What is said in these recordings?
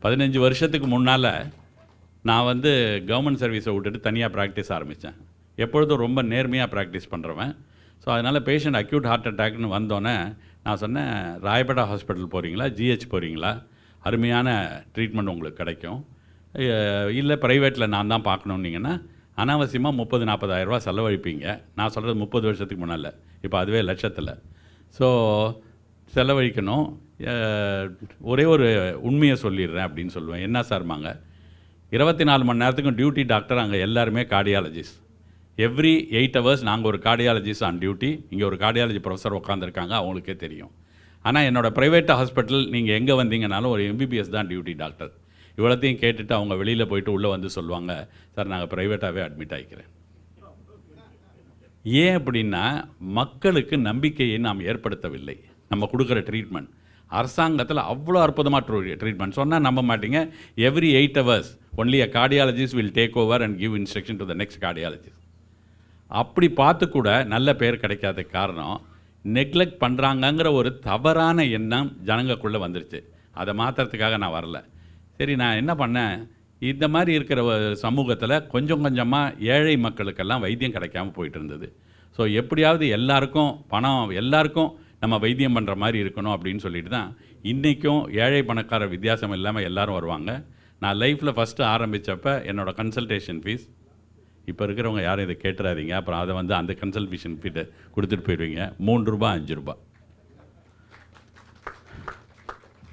15 வருஷத்துக்கு முன்னால் நான் வந்து கவர்மெண்ட் சர்வீஸை விட்டுட்டு தனியாக ப்ராக்டிஸ் ஆரம்பித்தேன். எப்பொழுதும் ரொம்ப நேர்மையாக ப்ராக்டிஸ் பண்ணுறவன். ஸோ அதனால் பேஷண்ட் அக்யூட் ஹார்ட் அட்டாக்னு வந்தோடனே நான் சொன்னேன், ராயப்பேட்டா ஹாஸ்பிட்டல் போகிறீங்களா, ஜிஹெச் போகிறீங்களா, அருமையான ட்ரீட்மெண்ட் உங்களுக்கு கிடைக்கும். இல்லை ப்ரைவேட்டில் நான் தான் பார்க்கணுன்னீங்கன்னா அனாவசியமாக 30-40 ரூபா செலவழிப்பீங்க. நான் சொல்கிறது 30 வருஷத்துக்கு முன்னால், இப்போ அதுவே லட்சத்தில். ஸோ செலவழிக்கணும். ஒரே ஒரு உண்மையை சொல்லிடுறேன் அப்படின்னு சொல்லுவேன். என்ன சார்மாங்க, 24 மணி நேரத்துக்கும் டியூட்டி டாக்டர் அங்கே எல்லாருமே கார்டியாலஜிஸ்ட். எவ்ரி 8 ஹவர்ஸ் நாங்கள் ஒரு கார்டியாலஜிஸ்ட் ஆன் டியூட்டி. இங்கே ஒரு கார்டியாலஜி ப்ரொஃபஸர் உட்காந்துருக்காங்க, அவங்களுக்கே தெரியும். ஆனால் என்னோடய ப்ரைவேட் ஹாஸ்பிட்டல் நீங்கள் எங்கே வந்தீங்கனாலும் ஒரு எம்பிபிஎஸ் தான் டியூட்டி டாக்டர். இவ்வளோத்தையும் கேட்டுட்டு அவங்க வெளியில் போயிட்டு உள்ளே வந்து சொல்லுவாங்க, சார் நாங்கள் ப்ரைவேட்டாகவே அட்மிட் ஆகிக்கிறேன். ஏன் அப்படின்னா, மக்களுக்கு நம்பிக்கையை நாம் ஏற்படுத்தவில்லை. நம்ம கொடுக்குற ட்ரீட்மெண்ட் அரசாங்கத்தில் அவ்வளோ அற்புதமாக ட்ரீட்மெண்ட் சொன்னால் நம்ப மாட்டீங்க. Every 8 hours only a cardiologist will take over and give instruction to the next cardiologist. அப்படி பார்த்து கூட நல்ல பேர் கிடைக்காத காரணம் நெக்லெக்ட் பண்ணுறாங்கங்கிற ஒரு தவறான எண்ணம் ஜனங்களுக்குள்ளே வந்துருச்சு. அதை மாற்றுறதுக்காக நான் வரல. சரி, நான் என்ன பண்ணேன், இந்த மாதிரி இருக்கிற சமூகத்தில் கொஞ்சம் கொஞ்சமாக ஏழை மக்களுக்கெல்லாம் வைத்தியம் கிடைக்காம போயிட்டு இருந்தது. ஸோ எப்படியாவது எல்லாருக்கும் பணம், எல்லாருக்கும் நம்ம வைத்தியம் பண்ணுற மாதிரி இருக்கணும் அப்படின்னு சொல்லிட்டு தான் இன்றைக்கும் ஏழை பணக்கார வித்தியாசம் இல்லாமல் எல்லோரும் வருவாங்க. நான் லைஃப்பில் ஃபஸ்ட்டு ஆரம்பித்தப்போ என்னோடய கன்சல்டேஷன் ஃபீஸ், இப்போ இருக்கிறவங்க யாரும் இதை கேட்டுறாதீங்க, அப்புறம் அதை வந்து அந்த கன்சல்டேஷன் ஃபீட்டை கொடுத்துட்டு போயிடுவீங்க, 3 ரூபா 5 ரூபா.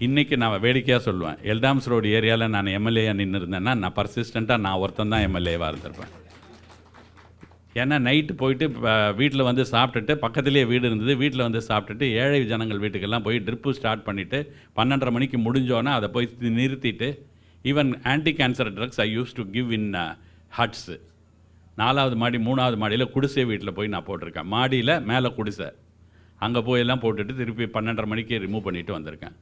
இன்றைக்கி நான் வேடிக்கையாக சொல்லுவேன், எல்டாம்ஸ் ரோடு ஏரியாவில் நான் எம்எல்ஏயாக நின்று இருந்தேன்னா நான் பர்சிஸ்டண்ட்டாக நான் ஒருத்தன் தான் எம்எல்ஏவாக இருந்திருப்பேன். ஏன்னா நைட்டு போயிட்டு வீட்டில் வந்து சாப்பிட்டுட்டு, பக்கத்துலேயே வீடு இருந்தது, வீட்டில் வந்து சாப்பிட்டுட்டு ஏழை ஜனங்கள் வீட்டுக்கெல்லாம் போய் ட்ரிப்பு ஸ்டார்ட் பண்ணிவிட்டு 12:30 மணிக்கு முடிஞ்சோன்னே அதை போய் நிறுத்திட்டு, even anti cancer drugs I use to give in huts. 4வது மாடி 3வது மாடியில் குடிசை வீட்டில் போய் நான் போட்டிருக்கேன். மாடியில் மேலே குடிசை, அங்கே போயெல்லாம் போட்டுட்டு திருப்பி 12:30 மணிக்கு ரிமூவ் பண்ணிவிட்டு வந்திருக்கேன்.